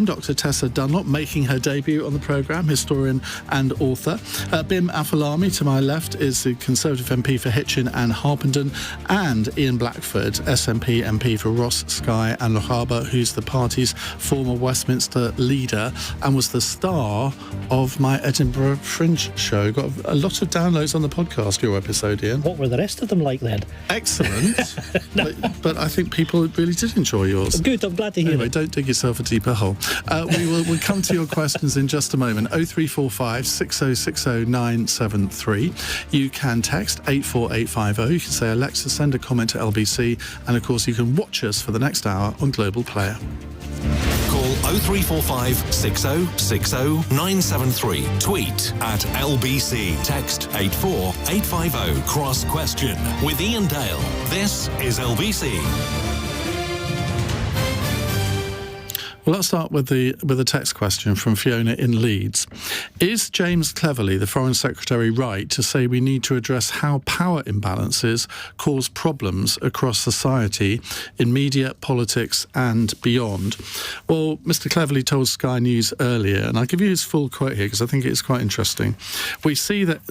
Dr. Tessa Dunlop making her debut on the programme, historian and author. Bim Afolami to my left is the Conservative MP for Hitchin and Harpenden, and Ian Blackford, SNP MP for Ross, Skye and Lochaber, who's the party's former Westminster leader and was the star of my Edinburgh Fringe show. Got a lot of downloads on the podcast, your episode, Ian. What were the rest of them like then? Excellent. No. but I think people really did enjoy yours. Good, I'm glad to hear Anyway, it. don't dig yourself a deeper hole. We'll come to your questions in just a moment. 0345 6060 973. You can text 84850. You can say, Alexa, send a comment to LBC. And of course, you can watch us for the next hour on Global Player. Call 0345 6060 973. Tweet at LBC. Text 84850. Cross question with Iain Dale. This is LBC. Well, let's start with the text question from Fiona in Leeds. Is James Cleverly, the Foreign Secretary, right to say we need to address how power imbalances cause problems across society in media, politics and beyond? Well, Mr. Cleverly told Sky News earlier, and I'll give you his full quote here because I think it's quite interesting. We see that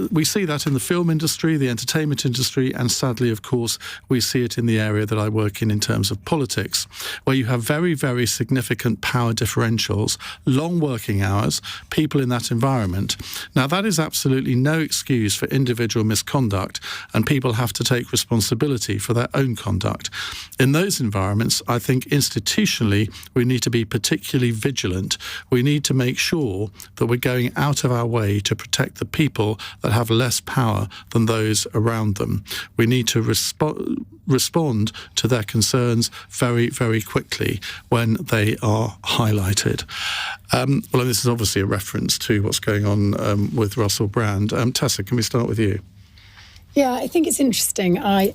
in the film industry, the entertainment industry, and sadly, of course, we see it in the area that I work in terms of politics, where you have very, very significant power differentials, long working hours, people in that environment. Now, that is absolutely no excuse for individual misconduct, and people have to take responsibility for their own conduct. In those environments, I think institutionally, we need to be particularly vigilant. We need to make sure that we're going out of our way to protect the people that have less power than those around them. We need to respond to their concerns very, very quickly when they are highlighted. Well, this is obviously a reference to what's going on with Russell Brand. Tessa, can we start with you? Yeah, I think it's interesting. I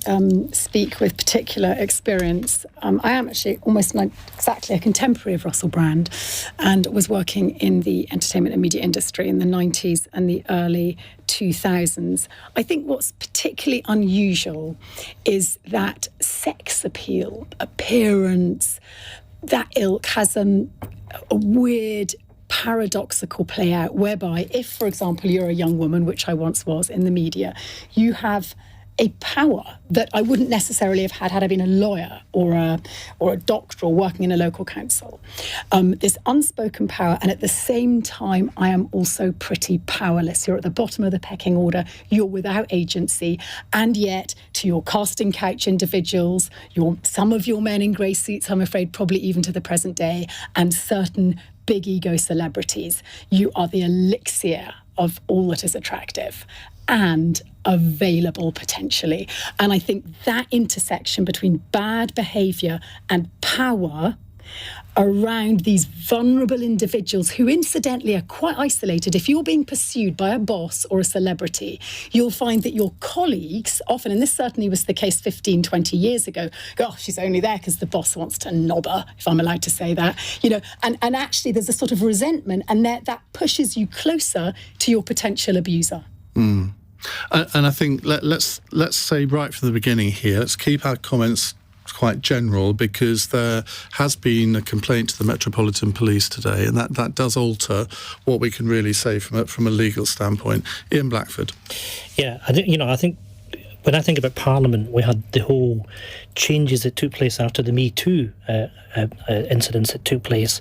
speak with particular experience. I am actually almost exactly a contemporary of Russell Brand and was working in the entertainment and media industry in the 90s and the early 2000s. I think what's particularly unusual is that sex appeal, appearance, that ilk has a weird paradoxical play out whereby if, for example, you're a young woman, which I once was in the media, you have a power that I wouldn't necessarily have had I been a lawyer or a doctor or working in a local council. This unspoken power, and at the same time, I am also pretty powerless. You're at the bottom of the pecking order, you're without agency, and yet to your casting couch individuals, some of your men in grey suits, I'm afraid, probably even to the present day, and certain big ego celebrities, you are the elixir of all that is attractive and available potentially. And I think that intersection between bad behaviour and power around these vulnerable individuals who incidentally are quite isolated. If you're being pursued by a boss or a celebrity, you'll find that your colleagues often, and this certainly was the case 15, 20 years ago, go, oh, she's only there because the boss wants to knob her, if I'm allowed to say that, and actually there's a sort of resentment, and that pushes you closer to your potential abuser. Mm. And I think let's say right from the beginning here, let's keep our comments quite general, because there has been a complaint to the Metropolitan Police today, and that does alter what we can really say from a legal standpoint. Ian Blackford. Yeah, I think when I think about Parliament, we had the whole changes that took place after the Me Too incidents that took place.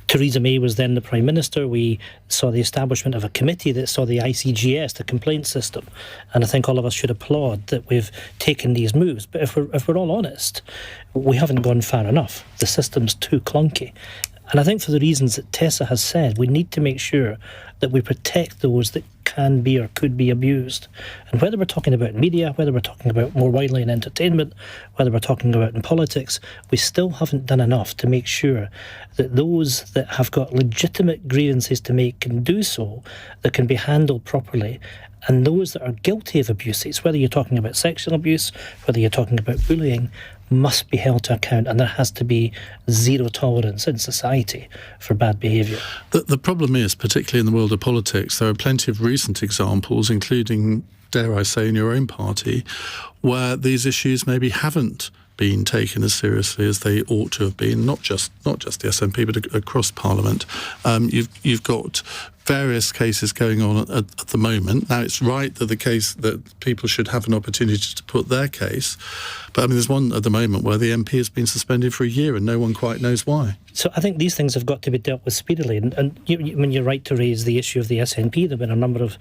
Theresa May was then the Prime Minister. We saw the establishment of a committee that saw the ICGS, the complaint system. And I think all of us should applaud that we've taken these moves. But if we're all honest, we haven't gone far enough. The system's too clunky. And I think for the reasons that Tessa has said, we need to make sure that we protect those that can be or could be abused. And whether we're talking about media, whether we're talking about more widely in entertainment, whether we're talking about in politics, we still haven't done enough to make sure that those that have got legitimate grievances to make can do so, that can be handled properly. And those that are guilty of abuses, whether you're talking about sexual abuse, whether you're talking about bullying, must be held to account, and there has to be zero tolerance in society for bad behaviour. The problem is, particularly in the world of politics, there are plenty of recent examples, including, dare I say, in your own party, where these issues maybe haven't been taken as seriously as they ought to have been, not just the SNP, but across Parliament. You've got various cases going on at the moment. Now, it's right that the case that people should have an opportunity to put their case, but I mean, there's one at the moment where the MP has been suspended for a year and no one quite knows why. So I think these things have got to be dealt with speedily. And you're right to raise the issue of the SNP. There have been a number of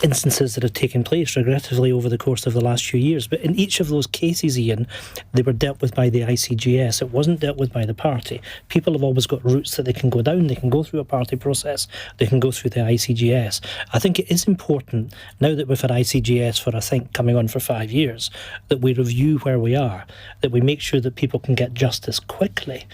instances that have taken place regrettably over the course of the last few years. But in each of those cases, Iain, they were dealt with by the ICGS. It wasn't dealt with by the party. People have always got routes that they can go down. They can go through a party process. They can go through the ICGS. I think it is important, now that we've had ICGS for, I think, coming on for 5 years, that we review where we are, that we make sure that people can get justice quickly,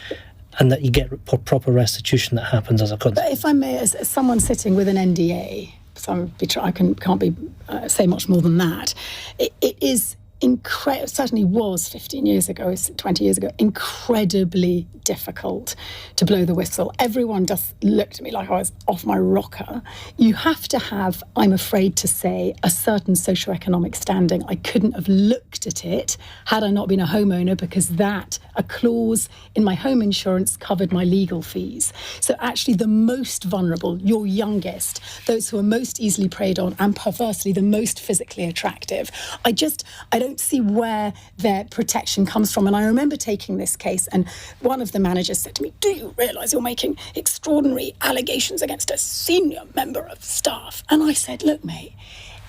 and that you get proper restitution that happens as a consequence. But if I may, as someone sitting with an NDA, so I can't say much more than that. It is incredible. Certainly was 15 years ago, 20 years ago. Incredibly difficult to blow the whistle. Everyone just looked at me like I was off my rocker. You have to have, I'm afraid to say, a certain socioeconomic standing. I couldn't have looked at it had I not been a homeowner, because a clause in my home insurance covered my legal fees. So actually the most vulnerable, your youngest, those who are most easily preyed on and perversely the most physically attractive, I don't see where their protection comes from. And I remember taking this case, and one of the managers said to me, "Do you realise you're making extraordinary allegations against a senior member of staff?" And I said, "Look, mate,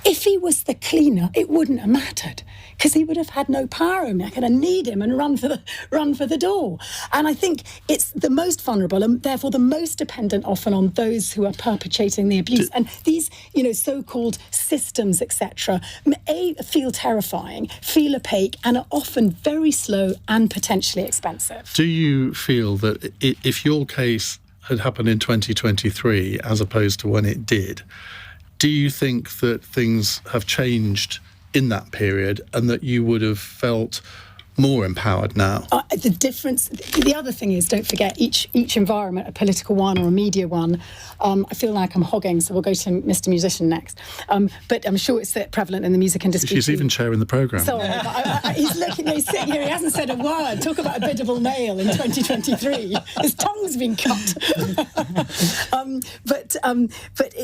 if he was the cleaner, it wouldn't have mattered, because he would have had no power over me. I could have kneed him and run for the door." And I think it's the most vulnerable and therefore the most dependent often on those who are perpetrating the abuse. And these, so-called systems, etc., feel terrifying, feel opaque, and are often very slow and potentially expensive. Do you feel that if your case had happened in 2023 as opposed to when it did, do you think that things have changed in that period and that you would have felt more empowered now? The difference, the other thing is, don't forget, each environment, a political one or a media one, I feel like I'm hogging, so we'll go to Mr. Musician next. But I'm sure it's prevalent in the music industry. She's too. even chairing the programme. Sorry, but he's sitting here, he hasn't said a word. Talk about a biddable male in 2023. His tongue's been cut. But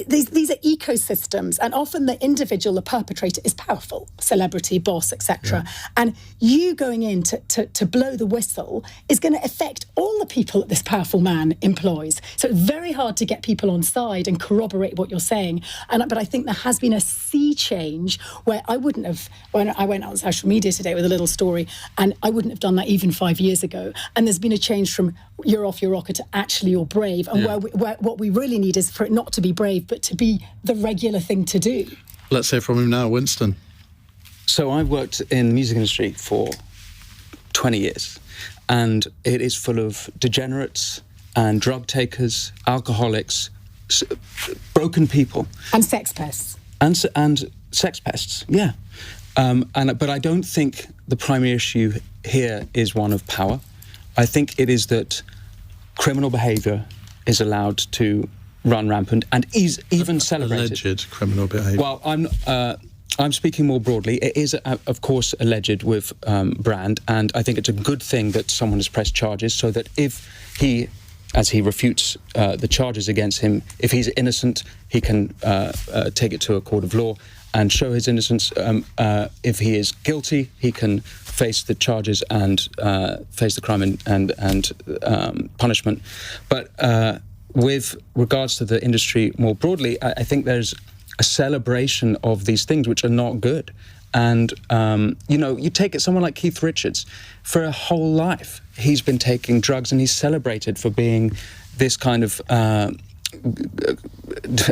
these are ecosystems, and often the individual, the perpetrator, is powerful, celebrity, boss, etc. Yeah. And you going in to blow the whistle is going to affect all the people that this powerful man employs. So it's very hard to get people on side and corroborate what you're saying. But I think there has been a sea change where I wouldn't have, when I went on social media today with a little story, and I wouldn't have done that even 5 years ago. And there's been a change from you're off your rocker to actually you're brave. And where what we really need is for it not to be brave, but to be the regular thing to do. Let's hear from him now, Winston. So I've worked in the music industry for 20 years, and it is full of degenerates and drug takers, alcoholics, broken people. And sex pests. And sex pests, yeah. But I don't think the primary issue here is one of power. I think it is that criminal behaviour is allowed to run rampant and is even celebrated. Alleged criminal behaviour. Well, I'm speaking more broadly. It is, of course, alleged with Brand, and I think it's a good thing that someone has pressed charges so that if he, as he refutes the charges against him, if he's innocent, he can take it to a court of law and show his innocence. If he is guilty, he can face the charges and face the crime and punishment. But with regards to the industry more broadly, I think there's a celebration of these things which are not good. And, you take it, someone like Keith Richards, for a whole life, he's been taking drugs and he's celebrated for being this kind of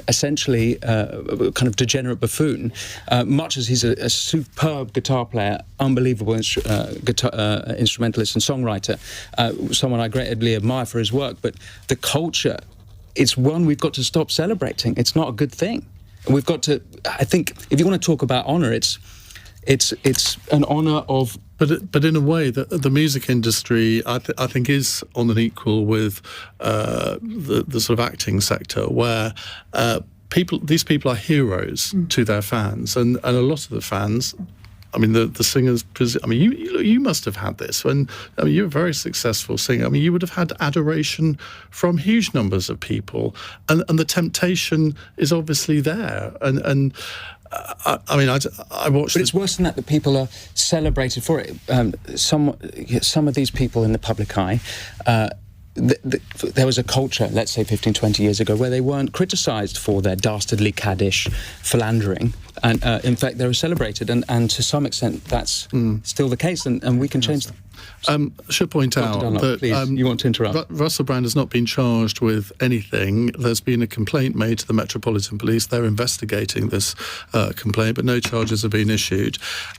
essentially kind of degenerate buffoon, much as he's a superb guitar player, unbelievable instrumentalist and songwriter, someone I greatly admire for his work. But the culture, it's one we've got to stop celebrating. It's not a good thing. We've got to, I think, if you want to talk about honour, it's an honour of... But in a way, the music industry, I think, is on an equal with the sort of acting sector, where these people are heroes to their fans, and a lot of the fans I mean, the singers. I mean, you must have had this when. I mean, you're a very successful singer. I mean, you would have had adoration from huge numbers of people, and the temptation is obviously there. And I mean, I watched. But it's worse than that. That people are celebrated for it. Some of these people in the public eye. There was a culture, let's say 15, 20 years ago, where they weren't criticised for their dastardly caddish philandering. And in fact, they were celebrated. And to some extent, that's still the case. And we can change that. I should point out Dunlop, that please, you want to interrupt. Russell Brand has not been charged with anything. There's been a complaint made to the Metropolitan Police. They're investigating this complaint, but no charges have been issued.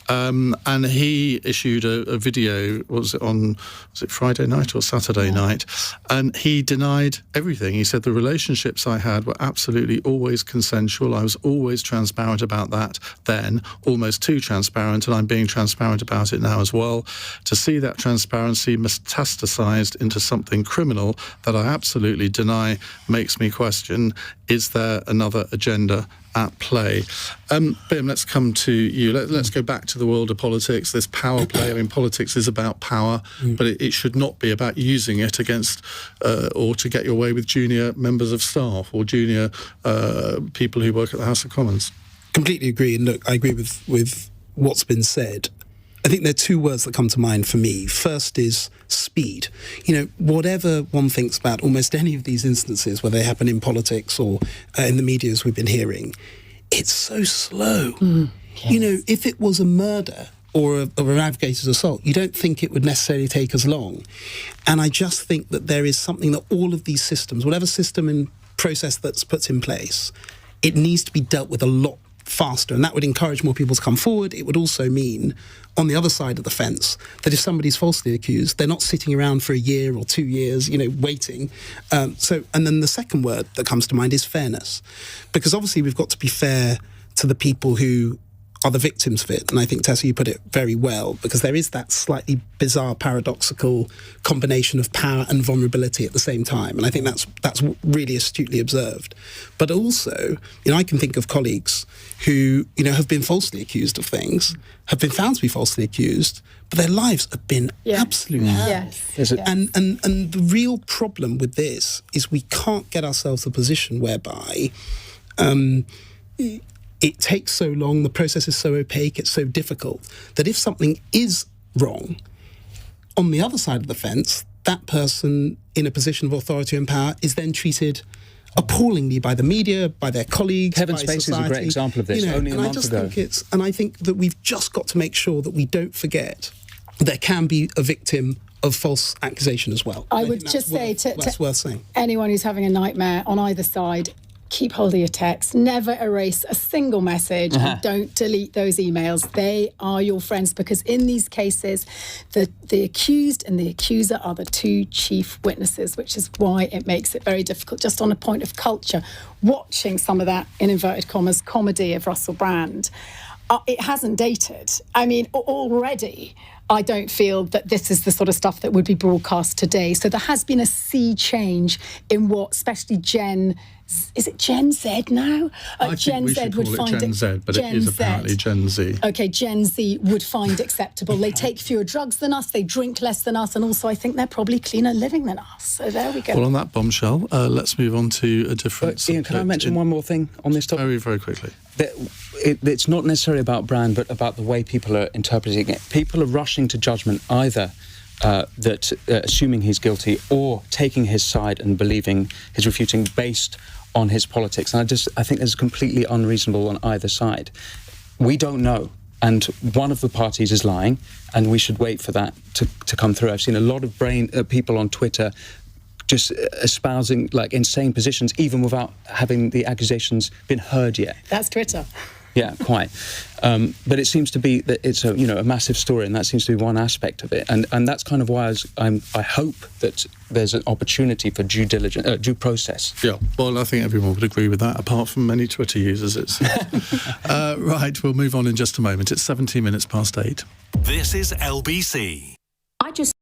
And he issued a video, was it Friday night or Saturday night? And he denied everything. He said the relationships I had were absolutely always consensual. I was always transparent about that then, almost too transparent, and I'm being transparent about it now as well. To see that transparency metastasized into something criminal that I absolutely deny makes me question, is there another agenda at play? Bim, let's come to you. Let's go back to the world of politics, this power play. I mean, politics is about power, but it should not be about using it against or to get your way with junior members of staff or junior people who work at the House of Commons. Completely agree. And look, I agree with what's been said. I think there are two words that come to mind for me. First is speed. You know, whatever one thinks about almost any of these instances, whether they happen in politics or in the media, as we've been hearing, it's so slow. Yes. You know, if it was a murder or an aggravated assault, you don't think it would necessarily take as long. And I just think that there is something that all of these systems, whatever system and process that's put in place, it needs to be dealt with a lot faster, and that would encourage more people to come forward. It would also mean, on the other side of the fence, that if somebody's falsely accused, they're not sitting around for a year or 2 years, you know, waiting. And then the second word that comes to mind is fairness, because obviously we've got to be fair to the people who are the victims of it. And I think, Tessa, you put it very well, because there is that slightly bizarre, paradoxical combination of power and vulnerability at the same time. And I think that's really astutely observed. But also, you know, I can think of colleagues who, you know, have been falsely accused of things, have been found to be falsely accused, but their lives have been absolute hell. Yes. And the real problem with this is we can't get ourselves to a position whereby it takes so long, the process is so opaque, it's so difficult, that if something is wrong, on the other side of the fence, that person in a position of authority and power is then treated appallingly by the media, by their colleagues, Kevin by Spacey society. is a great example of this, You know, only a and month ago. I think that we've just got to make sure that we don't forget there can be a victim of false accusation as well. I would just say that's worth saying. Anyone who's having a nightmare on either side, keep hold of your text, never erase a single message, and don't delete those emails. They are your friends, because in these cases, the accused and the accuser are the two chief witnesses, which is why it makes it very difficult. Just on a point of culture, watching some of that, in inverted commas, comedy of Russell Brand, it hasn't dated. I mean, already, I don't feel that this is the sort of stuff that would be broadcast today. So there has been a sea change in what, especially is it Gen Z now? I think we should call it Gen Z, but it is apparently Gen Z. Okay, Gen Z would find acceptable. They take fewer drugs than us, they drink less than us, and also I think they're probably cleaner living than us. So there we go. Well, on that bombshell, let's move on to a different subject. Ian, can I mention one more thing on this topic? Very, very quickly. It's not necessarily about Brand, but about the way people are interpreting it. People are rushing to judgment either assuming he's guilty, or taking his side and believing his refuting based on his politics. And I think it's completely unreasonable on either side. We don't know. And one of the parties is lying, and we should wait for that to come through. I've seen a lot of people on Twitter just espousing like insane positions, even without having the accusations been heard yet. That's Twitter. Yeah, quite. But it seems to be that it's a massive story, and that seems to be one aspect of it. And that's kind of why I hope that there's an opportunity for due process. Yeah, well, I think everyone would agree with that, apart from many Twitter users. Right, we'll move on in just a moment. It's 17 minutes past 8. This is LBC. I just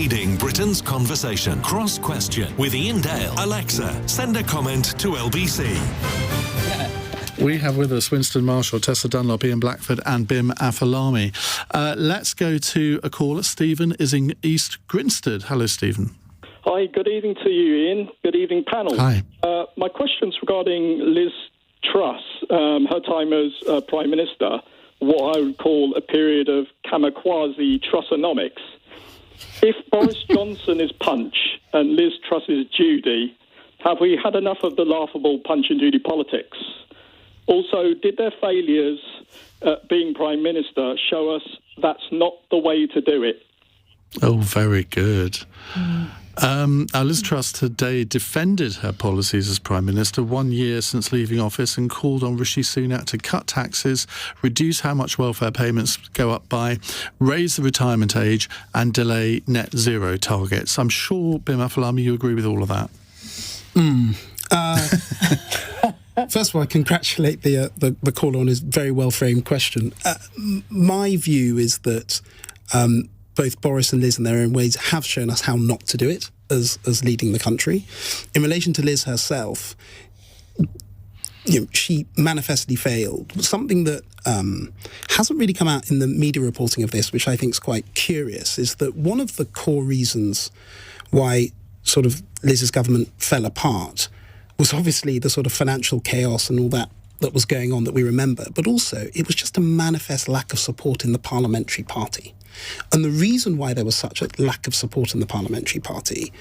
Leading Britain's conversation. Cross Question with Iain Dale. Alexa, send a comment to LBC. We have with us Winston Marshall, Tessa Dunlop, Ian Blackford and Bim Afolami. Let's go to a caller. Stephen is in East Grinstead. Hello, Stephen. Hi, good evening to you, Ian. Good evening, panel. Hi. My question's regarding Liz Truss, her time as Prime Minister, what I would call a period of kamikaze Trussonomics. If Boris Johnson is Punch and Liz Truss is Judy, have we had enough of the laughable Punch and Judy politics? Also, did their failures at being Prime Minister show us that's not the way to do it? Oh, very good. Liz Truss today defended her policies as Prime Minister 1 year since leaving office and called on Rishi Sunak to cut taxes, reduce how much welfare payments go up by, raise the retirement age and delay net zero targets. I'm sure, Bim Afolami, you agree with all of that. First of all, I congratulate the caller on his very well-framed question. My view is that both Boris and Liz in their own ways have shown us how not to do it as leading the country. In relation to Liz herself, she manifestly failed. Something that hasn't really come out in the media reporting of this, which I think is quite curious, is that one of the core reasons why sort of Liz's government fell apart was obviously the sort of financial chaos and all that was going on that we remember, but also it was just a manifest lack of support in the parliamentary party. And the reason why there was such a lack of support in the parliamentary party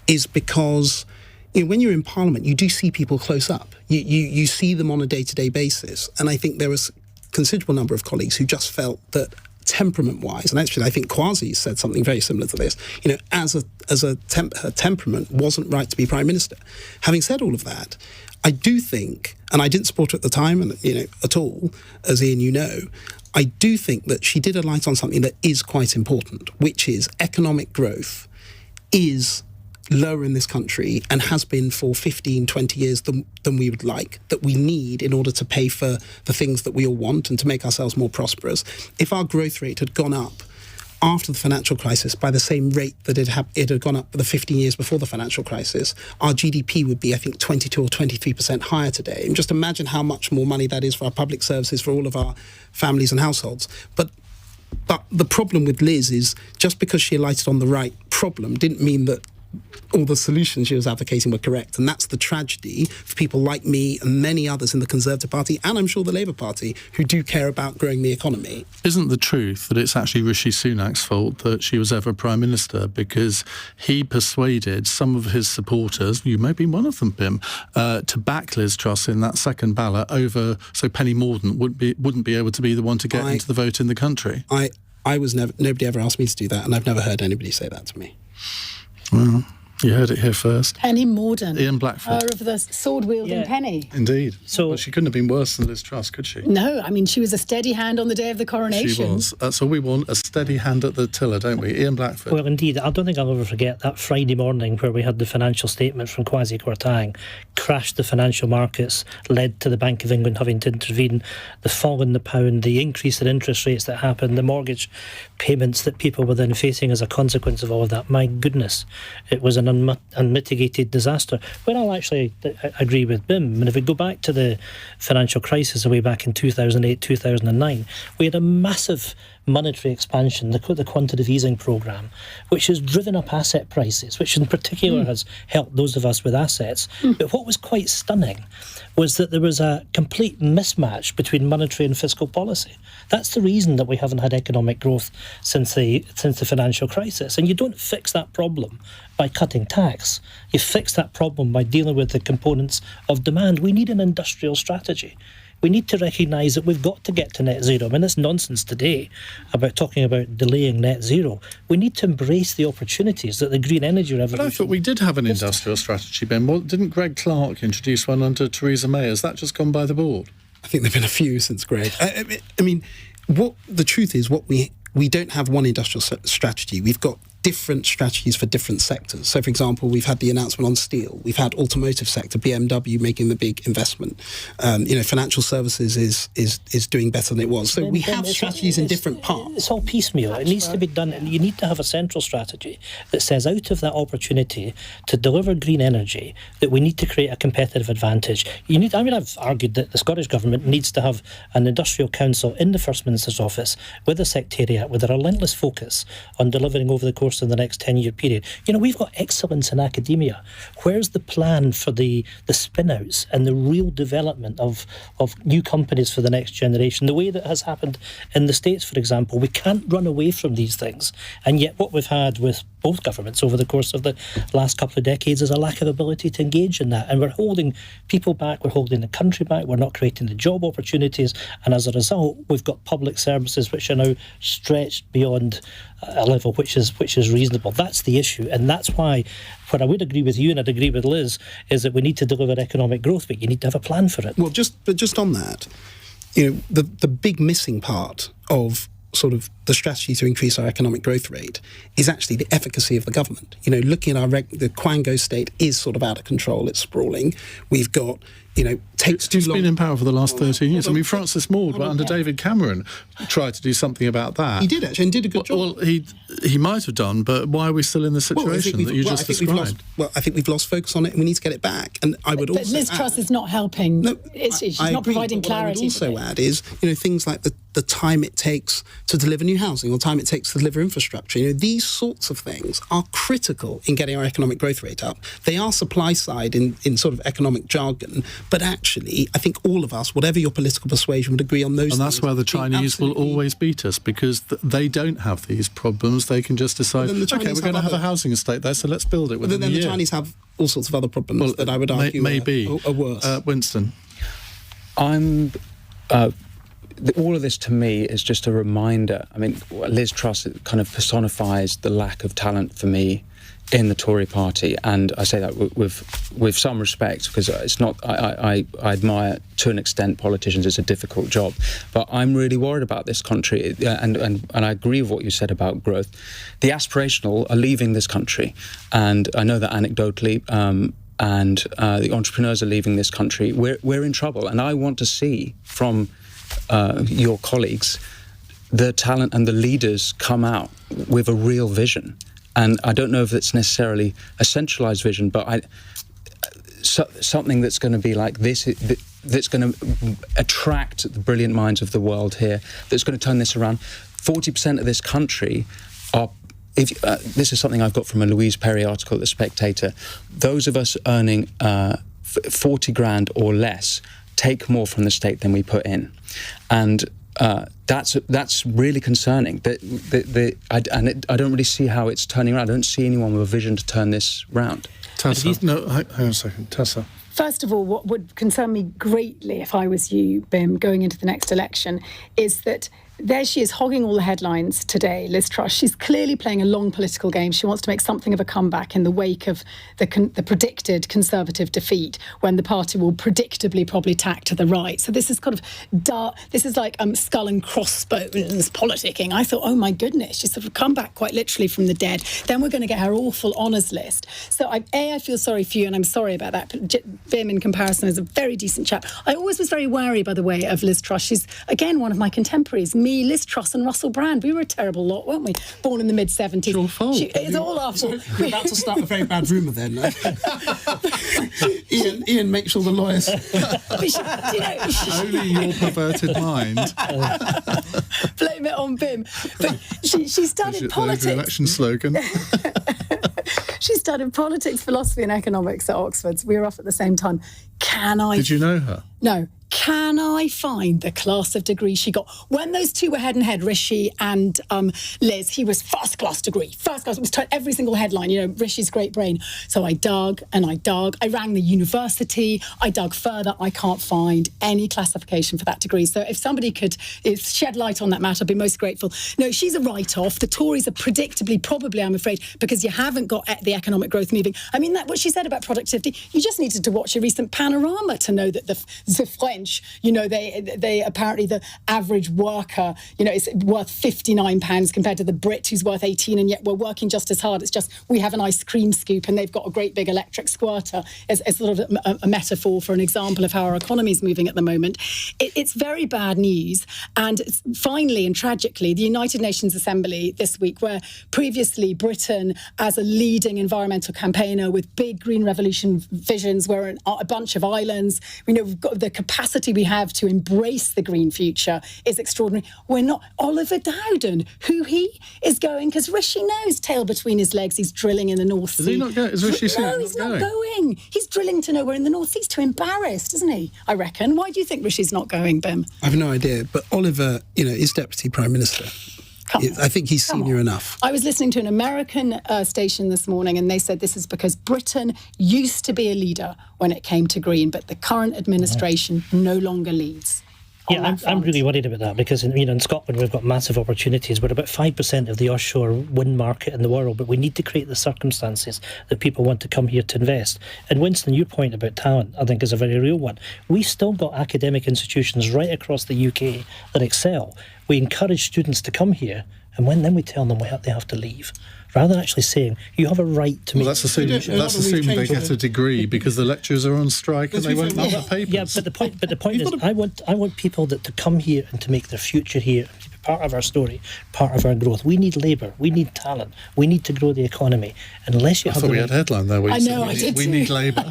is because when you're in Parliament, you do see people close up. You see them on a day-to-day basis. And I think there was a considerable number of colleagues who just felt that temperament-wise, and actually I think Kwasi said something very similar to this, her temperament wasn't right to be Prime Minister. Having said all of that, I do think, and I didn't support her at the time, and at all, as Ian, I do think that she did a light on something that is quite important, which is economic growth is lower in this country and has been for 15, 20 years than we would like, that we need in order to pay for the things that we all want and to make ourselves more prosperous. If our growth rate had gone up after the financial crisis by the same rate that it had gone up for the 15 years before the financial crisis, our GDP would be, I think, 22 or 23% higher today. And just imagine how much more money that is for our public services, for all of our families and households. But the problem with Liz is just because she alighted on the right problem didn't mean that all the solutions she was advocating were correct. And that's the tragedy for people like me and many others in the Conservative Party, and I'm sure the Labour Party, who do care about growing the economy. Isn't the truth that it's actually Rishi Sunak's fault that she was ever Prime Minister, because he persuaded some of his supporters, you may be one of them, Bim, to back Liz Truss in that second ballot over, so Penny Mordaunt wouldn't be able to be the one to get into the vote in the country? Nobody ever asked me to do that, and I've never heard anybody say that to me. Well, you heard it here first. Penny Mordaunt. Ian Blackford. Her of the sword-wielding Penny. Indeed. So, well, she couldn't have been worse than Liz Truss, could she? No, I mean, she was a steady hand on the day of the coronation. She was. That's all we want, a steady hand at the tiller, don't we? Ian Blackford. Well, indeed. I don't think I'll ever forget that Friday morning where we had the financial statement from Kwasi Kwarteng, crashed the financial markets, led to the Bank of England having to intervene, the fall in the pound, the increase in interest rates that happened, the mortgage payments that people were then facing as a consequence of all of that. My goodness, it was an unmitigated disaster. Well, I'll actually agree with Bim. And if we go back to the financial crisis way back in 2008, 2009, we had a massive monetary expansion, the quantitative easing programme, which has driven up asset prices, which in particular has helped those of us with assets. But what was quite stunning was that there was a complete mismatch between monetary and fiscal policy. That's the reason that we haven't had economic growth since the financial crisis. And you don't fix that problem by cutting tax. You fix that problem by dealing with the components of demand. We need an industrial strategy. We need to recognise that we've got to get to net zero. I mean, it's nonsense today about talking about delaying net zero. We need to embrace the opportunities that the green energy revolution... But I thought we did have an industrial strategy, Ben. Well, didn't Greg Clark introduce one under Theresa May? Has that just gone by the board? I think there have been a few since Greg. I mean, what the truth is, we don't have one industrial strategy. We've got different strategies for different sectors. So, for example, we've had the announcement on steel. We've had automotive sector, BMW making the big investment. Financial services is doing better than it was. So we have strategies in different parts. It's all piecemeal. It needs to be done. You need to have a central strategy that says out of that opportunity to deliver green energy, that we need to create a competitive advantage. I've argued that the Scottish Government needs to have an industrial council in the First Minister's office with a secretariat with a relentless focus on delivering over the course of the next 10-year period. We've got excellence in academia. Where's the plan for the spin-outs and the real development of new companies for the next generation? The way that has happened in the States, for example, we can't run away from these things. And yet what we've had with both governments over the course of the last couple of decades is a lack of ability to engage in that. And we're holding people back, we're holding the country back, we're not creating the job opportunities. And as a result, we've got public services which are now stretched beyond a level which is reasonable. That's the issue. And that's why what I would agree with you and I'd agree with Liz is that we need to deliver economic growth, but you need to have a plan for it. Well, just on that, the big missing part of sort of the strategy to increase our economic growth rate is actually the efficacy of the government. Looking at the Quango state is sort of out of control. It's sprawling. We've got, takes too long. It's been in power for the last 13 years. Francis Maude, under David Cameron, tried to do something about that. He did actually, and did a good job. Well, he might have done, but why are we still in the situation that you just described? I think we've lost focus on it, and we need to get it back. And I would but Liz Truss is not helping. No, she's not providing clarity. What I would also add is, things like the time it takes to deliver new housing or time it takes to deliver infrastructure. These sorts of things are critical in getting our economic growth rate up. They are supply side in sort of economic jargon, but actually, I think all of us, whatever your political persuasion, would agree on those things. And that's where the Chinese will always beat us, because they don't have these problems. They can just decide, okay, we're going to have a housing estate there, so let's build it within a year. The Chinese have all sorts of other problems that I would argue are worse. Winston? All of this to me is just a reminder. I mean, Liz Truss kind of personifies the lack of talent for me in the Tory party, and I say that with some respect, because it's not. I admire to an extent politicians. It's a difficult job, but I'm really worried about this country, and I agree with what you said about growth. The aspirational are leaving this country, and I know that anecdotally. And the entrepreneurs are leaving this country. We're in trouble, and I want to see from your colleagues the talent and the leaders come out with a real vision. And I don't know if it's necessarily a centralised vision, but something that's going to be like this, that's going to attract the brilliant minds of the world here, that's going to turn this around. 40% of this country are... this is something I've got from a Louise Perry article at The Spectator. Those of us earning 40 grand or less take more from the state than we put in. And that's really concerning. I don't really see how it's turning around. I don't see anyone with a vision to turn this round. Tessa, hang on a second. Tessa. First of all, what would concern me greatly if I was you, Bim, going into the next election, is that there she is hogging all the headlines today, Liz Truss. She's clearly playing a long political game. She wants to make something of a comeback in the wake of the predicted Conservative defeat, when the party will predictably probably tack to the right. So this is kind of dark. This is like skull and crossbones politicking. I thought, oh my goodness, she's sort of come back quite literally from the dead. Then we're going to get her awful honours list. So I feel sorry for you, and I'm sorry about that. But Bim, in comparison, is a very decent chap. I always was very wary, by the way, of Liz Truss. She's, again, one of my contemporaries. Me, Liz Truss and Russell Brand. We were a terrible lot, weren't we? Born in the mid-70s. It's your fault. It's all our fault. We're about to start a very bad rumour then. Iain, make sure the lawyers... Only your perverted mind. Blame it on Bim. But she studied politics. The election slogan. She studied politics, philosophy and economics at Oxford. We were off at the same time. Did you know her? No. Can I find the class of degree she got? When those two were head and head, Rishi and Liz, he was first class degree. First class. It was every single headline, Rishi's great brain. So I dug and I dug. I rang the university. I dug further. I can't find any classification for that degree. So if somebody could shed light on that matter, I'd be most grateful. No, she's a write-off. The Tories are predictably, probably, I'm afraid, because you haven't got the economic growth moving. I mean, what she said about productivity, you just needed to watch a recent panorama to know that the French French, they apparently the average worker, is worth £59 compared to the Brit who's worth 18, and yet we're working just as hard. It's just we have an ice cream scoop and they've got a great big electric squirter as sort of a metaphor for an example of how our economy is moving at the moment. It's very bad news. And finally and tragically, the United Nations Assembly this week, where previously Britain, as a leading environmental campaigner with big green revolution visions, we're a bunch of islands, we've got the capacity we have to embrace the green future is extraordinary. We're not. Oliver Dowden, who he is going, because Rishi knows, tail between his legs, he's drilling in the North Sea. Is he not going? Is Rishi Sunak No, he's not going. He's drilling to nowhere in the North Sea. He's too embarrassed, isn't he? I reckon. Why do you think Rishi's not going, Bim? I have no idea, but Oliver, is Deputy Prime Minister. I think he's senior enough. I was listening to an American station this morning, and they said this is because Britain used to be a leader when it came to green, but the current administration no longer leads. Yeah, I'm really worried about that because in Scotland we've got massive opportunities. We're about 5% of the offshore wind market in the world, but we need to create the circumstances that people want to come here to invest. And Winston, your point about talent, I think, is a very real one. We still got academic institutions right across the UK that excel. We encourage students to come here, and then we tell them they have to leave, rather than actually saying you have a right to make. That's assuming they get a degree because the lecturers are on strike and they won't mark the papers. Yeah, but the point is, I want people to come here and to make their future here, to be part of our story, part of our growth. We need labour, we need talent, we need to grow the economy. Unless you have. I thought we had a headline there. I know, I did. We need labour.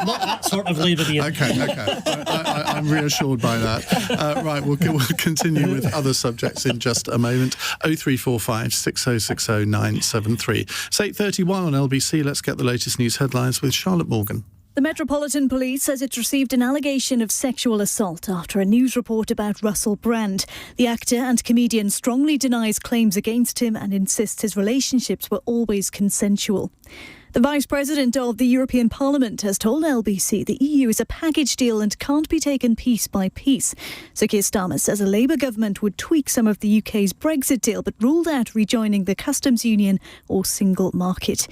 Not that sort of labour. Okay. I'm reassured by that. Right, we'll continue with other subjects in just a moment. 0345 6060 973. It's 8:31 on LBC. Let's get the latest news headlines with Charlotte Morgan. The Metropolitan Police says it's received an allegation of sexual assault after a news report about Russell Brand. The actor and comedian strongly denies claims against him and insists his relationships were always consensual. The Vice President of the European Parliament has told LBC the EU is a package deal and can't be taken piece by piece. Sir Keir Starmer says a Labour government would tweak some of the UK's Brexit deal but ruled out rejoining the customs union or single market.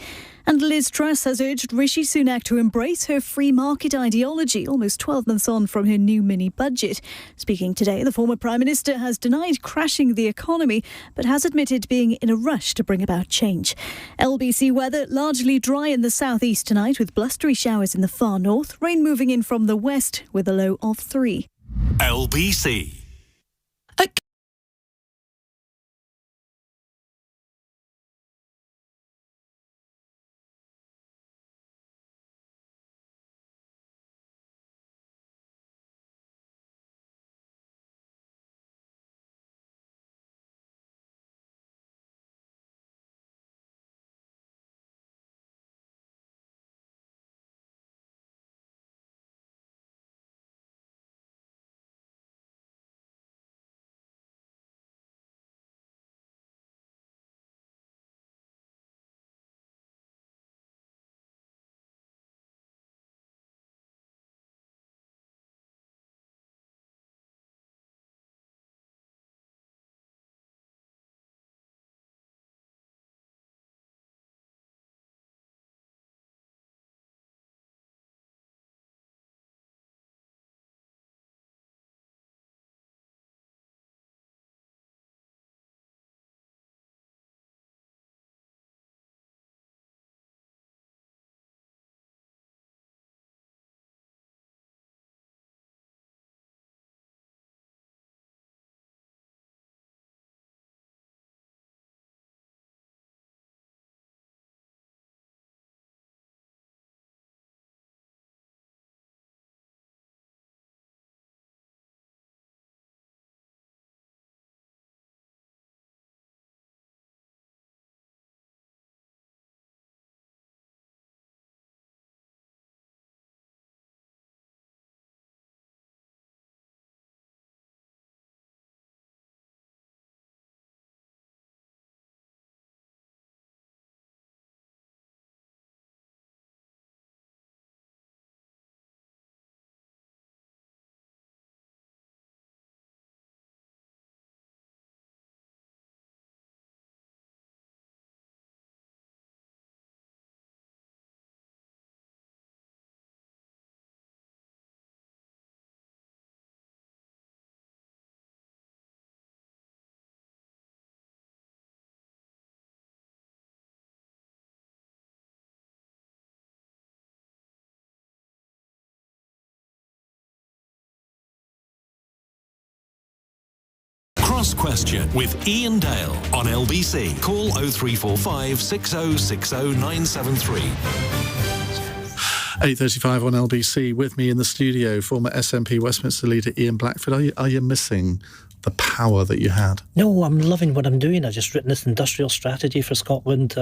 And Liz Truss has urged Rishi Sunak to embrace her free market ideology almost 12 months on from her new mini-budget. Speaking today, the former Prime Minister has denied crashing the economy but has admitted being in a rush to bring about change. LBC weather largely dry in the southeast tonight with blustery showers in the far north, rain moving in from the west with a low of 3. LBC. Cross Question with Iain Dale on LBC. Call 0345 6060 973. 8:35 on LBC. With me in the studio, former SNP Westminster leader Ian Blackford. Are you missing the power that you had? No, I'm loving what I'm doing. I've just written this industrial strategy for Scotland.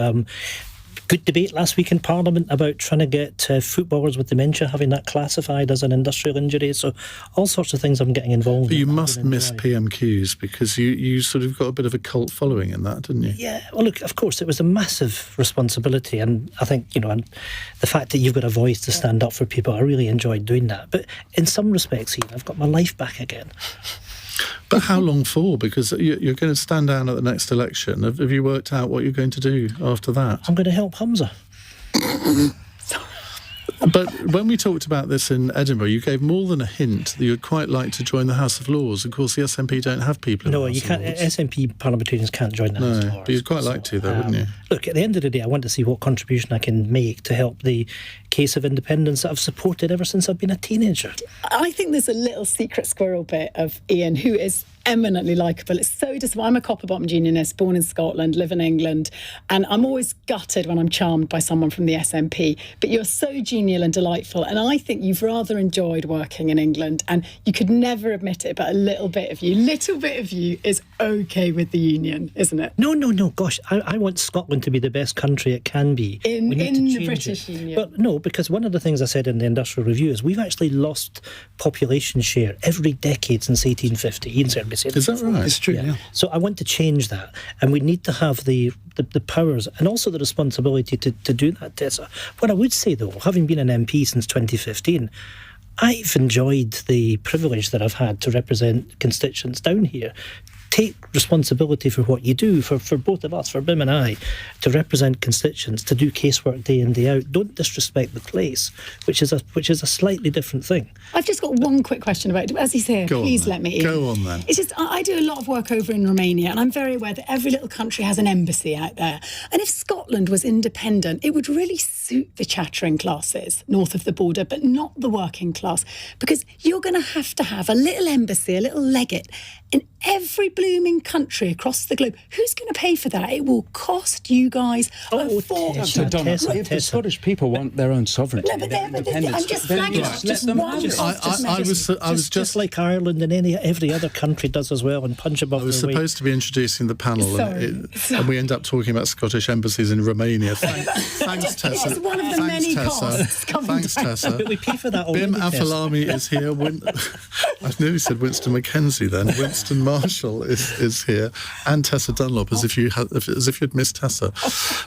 Good debate last week in Parliament about trying to get footballers with dementia, having that classified as an industrial injury. So all sorts of things I'm getting involved in. You must miss PMQs because you sort of got a bit of a cult following in that, didn't you? Yeah, well, look, of course, it was a massive responsibility. And I think, and the fact that you've got a voice to stand up for people, I really enjoyed doing that. But in some respects, Ian, I've got my life back again. But how long for? Because you're going to stand down at the next election. Have you worked out what you're going to do after that? I'm going to help Hamza. But when we talked about this in Edinburgh, you gave more than a hint that you'd quite like to join the House of Lords. Of course, the SNP don't have people in the House you can't. of Lords. SNP parliamentarians can't join the House of Lords. But you'd quite like to, though, wouldn't you? Look, at the end of the day, I want to see what contribution I can make to help the case of independence that I've supported ever since I've been a teenager. I think there's a little secret squirrel bit of Ian who is eminently likeable. It's so disappointing. I'm a copper-bottomed unionist, born in Scotland, live in England, and I'm always gutted when I'm charmed by someone from the SNP. But you're so genial and delightful, and I think you've rather enjoyed working in England, and you could never admit it, but a little bit of you is okay with the union, isn't it? No. Gosh, I want Scotland to be the best country it can be. In the British Union. But no, because one of the things I said in the Industrial Review is we've actually lost population share every decade since 1850. Ian certainly said Is that right? It's true, yeah. So I want to change that, and we need to have the powers and also the responsibility to do that, Tessa. What I would say, though, having been an MP since 2015, I've enjoyed the privilege that I've had to represent constituents down here. Take responsibility for what you do, for both of us, for Bim and I, to represent constituents, to do casework day in, day out. Don't disrespect the place, which is a slightly different thing. I've just got one quick question about it. As he's here, please let me in. Go on then. It's just, I do a lot of work over in Romania, and I'm very aware that every little country has an embassy out there. And if Scotland was independent, it would really suit the chattering classes north of the border, but not the working class, because you're going to have a little embassy, a little legate in every blooming country across the globe. Who's going to pay for that? It will cost you guys a fortune. So, Donna, if the Scottish people want their own sovereignty, I'm just flagging it. Just one. I was just like Ireland and every other country does as well, and punch above I was their weight. supposed to be introducing the panel, and we end up talking about Scottish embassies in Romania. Thanks, Tessa. It's one of the many costs. Thanks, Tessa. But we pay for that already. Bim Afolami is here. I nearly said Winston Mackenzie then. Winston Marshall is here, and Tessa Dunlop, as if you'd missed Tessa.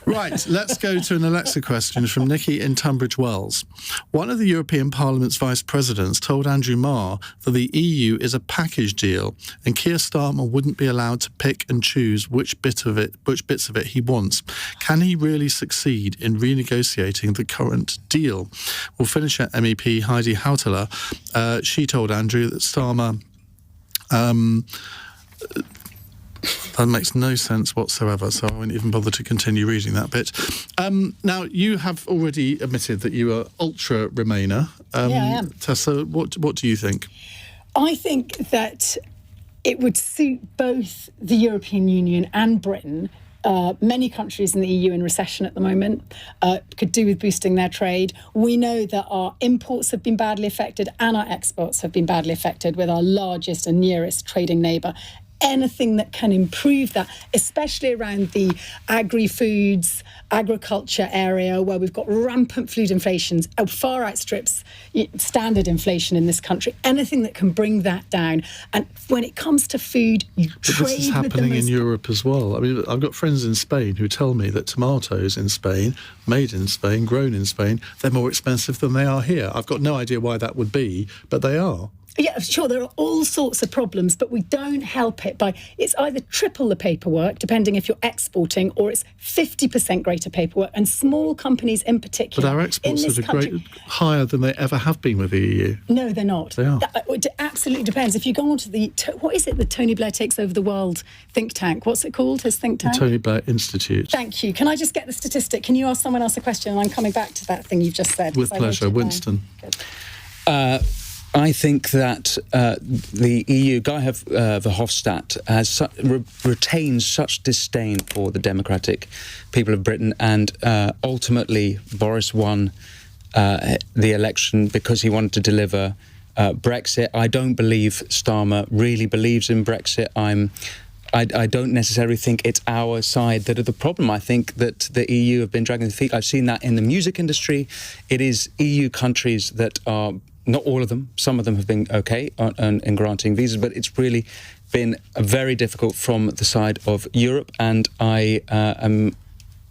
Right, let's go to an Alexa question from Nikki in Tunbridge Wells. One of the European Parliament's vice presidents told Andrew Marr that the EU is a package deal, and Keir Starmer wouldn't be allowed to pick and choose which bits of it he wants. Can he really succeed in renegotiating the current deal? We'll finish at MEP Heidi Hautala. She told Andrew that Starmer... that makes no sense whatsoever, so I won't even bother to continue reading that bit. Now, you have already admitted that you are ultra Remainer. Yeah, I am. Tessa, what do you think? I think that it would suit both the European Union and Britain. Many countries in the EU in recession at the moment could do with boosting their trade. We know that our imports have been badly affected and our exports have been badly affected with our largest and nearest trading neighbour. Anything that can improve that, especially around the agri-foods, agriculture area where we've got rampant food inflation, far outstrips standard inflation in this country. Anything that can bring that down. And when it comes to food, you trade with this is happening in Europe as well. I mean, I've got friends in Spain who tell me that tomatoes in Spain, made in Spain, grown in Spain, they're more expensive than they are here. I've got no idea why that would be, but they are. Yeah, sure, there are all sorts of problems, but we don't help it by... It's either triple the paperwork, depending if you're exporting, or it's 50% greater paperwork, and small companies in particular... But our exports are higher than they ever have been with the EU. No, they're not. They are. It absolutely depends. If you go on to the... What is it, the Tony Blair Takes Over the World think tank? What's it called, his think tank? The Tony Blair Institute. Thank you. Can I just get the statistic? Can you ask someone else a question? And I'm coming back to that thing you've just said. With pleasure. Winston. I'm I think that the EU, Guy Verhofstadt, has retains such disdain for the democratic people of Britain, and ultimately Boris won the election because he wanted to deliver Brexit. I don't believe Starmer really believes in Brexit. I don't necessarily think it's our side that are the problem. I think that the EU have been dragging their feet. I've seen that in the music industry. It is EU countries that are, not all of them, some of them have been okay in granting visas, but it's really been very difficult from the side of Europe, and I am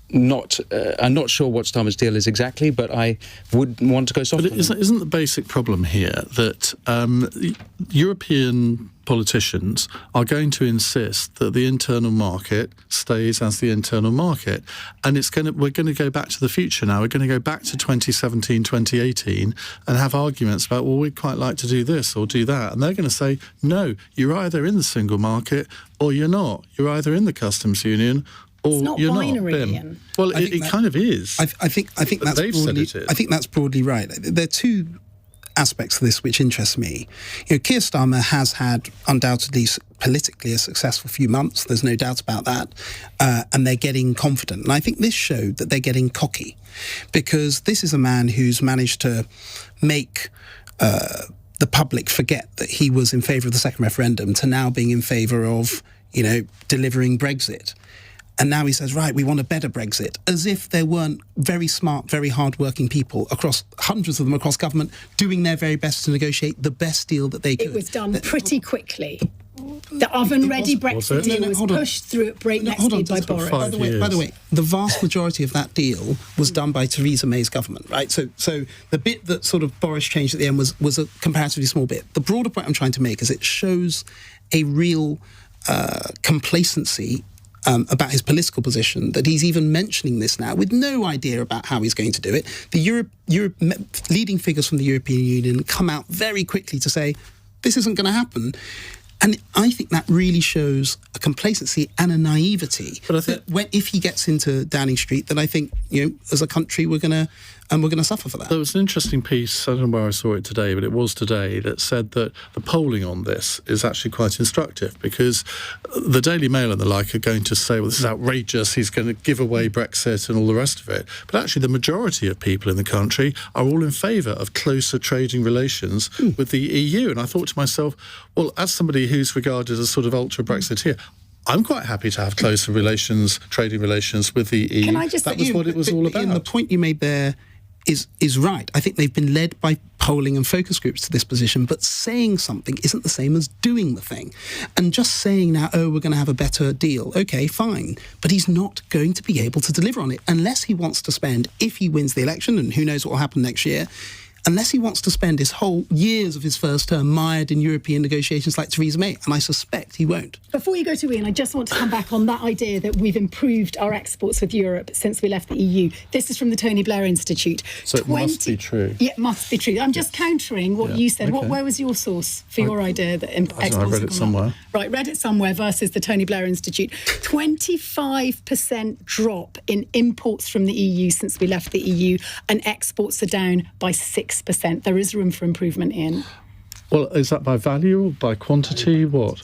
not I'm not sure what Starmer's deal is exactly, but I would want to go soft. But isn't the basic problem here that European politicians are going to insist that the internal market stays as the internal market, and we're going to go back to the future now. We're going to go back to 2017, 2018 and have arguments about, well, we'd quite like to do this or do that, and they're going to say, no, you're either in the single market or you're not. You're either in the customs union or not you're binary, not. Ian. Well, it kind of is. I think that's they've broadly, said it is. I think that's broadly right. There are two aspects of this which interest me. Keir Starmer has had undoubtedly politically a successful few months. There's no doubt about that, and they're getting confident. And I think this showed that they're getting cocky, because this is a man who's managed to make the public forget that he was in favour of the second referendum to now being in favour of, delivering Brexit. And now he says, right, we want a better Brexit, as if there weren't very smart, very hard-working people across, hundreds of them across government, doing their very best to negotiate the best deal that they could. It was done pretty quickly. The oven-ready Brexit deal was pushed through at breakneck speed by Boris. By the way, the vast majority of that deal was done by Theresa May's government, right? So the bit that sort of Boris changed at the end was a comparatively small bit. The broader point I'm trying to make is it shows a real complacency about his political position, that he's even mentioning this now with no idea about how he's going to do it. The leading figures from the European Union come out very quickly to say, this isn't going to happen. And I think that really shows a complacency and a naivety. But I think if he gets into Downing Street, then I think, as a country, we're going to suffer for that. There was an interesting piece, I don't know where I saw it today, but it was today, that said that the polling on this is actually quite instructive, because the Daily Mail and the like are going to say, well, this is outrageous, he's going to give away Brexit and all the rest of it. But actually the majority of people in the country are all in favour of closer trading relations with the EU. And I thought to myself, well, as somebody who's regarded as sort of ultra-Brexiteer, I'm quite happy to have closer relations, trading relations with the EU. That was what it was all about. And the point you made there is right. I think they've been led by polling and focus groups to this position, but saying something isn't the same as doing the thing. And just saying now, we're going to have a better deal, okay, fine. But he's not going to be able to deliver on it unless he wants to spend, if he wins the election, and who knows what will happen next year, unless he wants to spend his whole years of his first term mired in European negotiations like Theresa May, and I suspect he won't. Before you go to Ian, I just want to come back on that idea that we've improved our exports with Europe since we left the EU. This is from the Tony Blair Institute. So it must be true. Yeah, it must be true. I'm just countering what you said. Okay. Where was your source for your idea that exports I read it somewhere. Right, read it somewhere versus the Tony Blair Institute. 25% drop in imports from the EU since we left the EU, and exports are down by 6%. There is room for improvement, Ian. Well, is that by value or by quantity? What?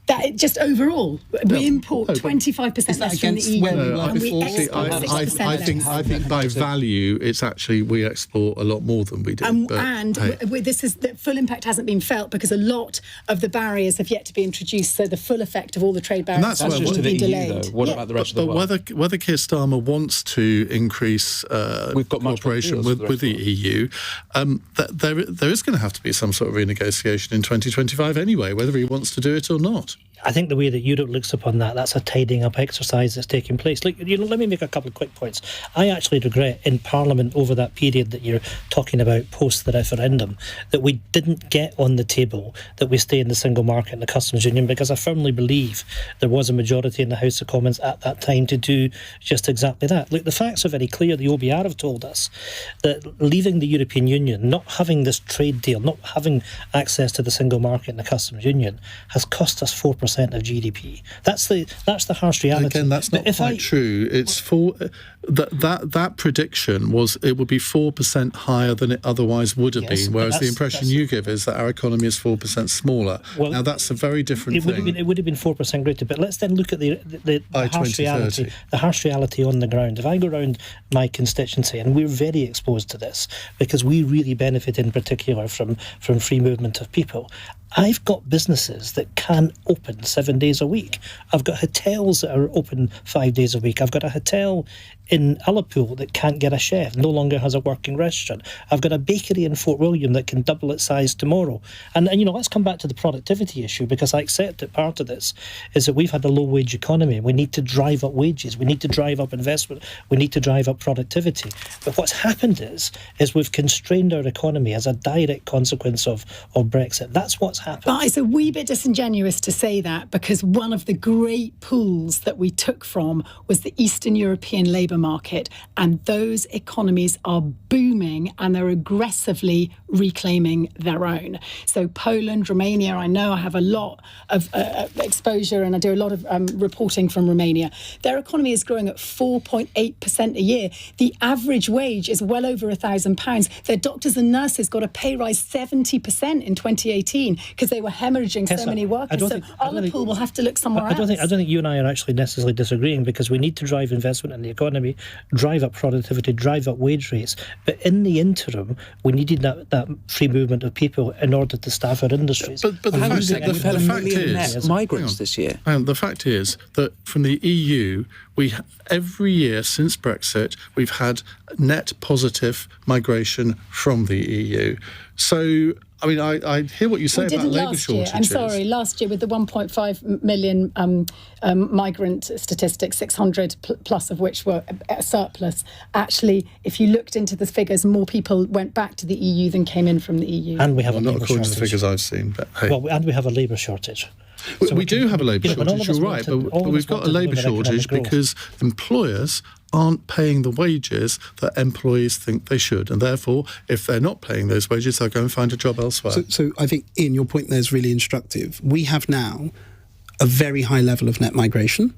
That just overall, we import 25% less from the EU, and we export 6%. I think by value, it's actually we export a lot more than we do. This is the full impact hasn't been felt because a lot of the barriers have yet to be introduced. So the full effect of all the trade barriers that's just to the EU, delayed. though. What about the rest of the world? But whether Keir Starmer wants to increase cooperation with the EU, there is going to have to be some sort of renegotiation in 2025 anyway, whether he wants to do it or not. I think the way that Europe looks upon that's a tidying up exercise that's taking place. Let me make a couple of quick points. I actually regret in Parliament over that period that you're talking about post the referendum that we didn't get on the table that we stay in the single market and the customs union, because I firmly believe there was a majority in the House of Commons at that time to do just exactly that. Look, the facts are very clear. The OBR have told us that leaving the European Union, not having this trade deal, not having access to the single market and the customs union has cost us 4% of GDP. That's the harsh reality. Again, that's not quite true. It's that prediction was it would be 4% higher than it otherwise would have been, whereas the impression you give is that our economy is 4% smaller. Well, now that's a very different thing. It would have been 4% greater, but let's then look at the harsh reality. The harsh reality on the ground. If I go around my constituency, and we're very exposed to this because we really benefit in particular from free movement of people. I've got businesses that can open 7 days a week. I've got hotels that are open 5 days a week. I've got a hotel in Ullapool that can't get a chef, no longer has a working restaurant. I've got a bakery in Fort William that can double its size tomorrow. And let's come back to the productivity issue, because I accept that part of this is that we've had a low-wage economy. We need to drive up wages. We need to drive up investment. We need to drive up productivity. But what's happened is we've constrained our economy as a direct consequence of Brexit. That's what's happened. But it's a wee bit disingenuous to say that, because one of the great pools that we took from was the Eastern European labour market, and those economies are booming and they're aggressively reclaiming their own. So Poland, Romania, I know I have a lot of exposure and I do a lot of reporting from Romania. Their economy is growing at 4.8% a year. The average wage is well over £1,000. Their doctors and nurses got a pay rise 70% in 2018 because they were hemorrhaging so many workers. So Ullapool will have to look somewhere else. I don't think you and I are actually necessarily disagreeing, because we need to drive investment in the economy, drive up productivity, drive up wage rates. But in the interim, we needed that free movement of people in order to staff our industries. But the fact is, migrants this year. The fact is that from the EU, every year since Brexit, we've had net positive migration from the EU. So, I hear what you say about labour shortages. I'm sorry, last year with the 1.5 million migrant statistics, 600 plus of which were a surplus. Actually, if you looked into the figures, more people went back to the EU than came in from the EU. And we have a not labour according shortage. to the figures I've seen. But hey. Well, and we have a labour shortage. So we do have a labour shortage, you're right, but we've got a labour shortage because employers aren't paying the wages that employees think they should, and therefore, if they're not paying those wages, they'll go and find a job elsewhere. So I think, Iain, your point there is really instructive. We have now a very high level of net migration,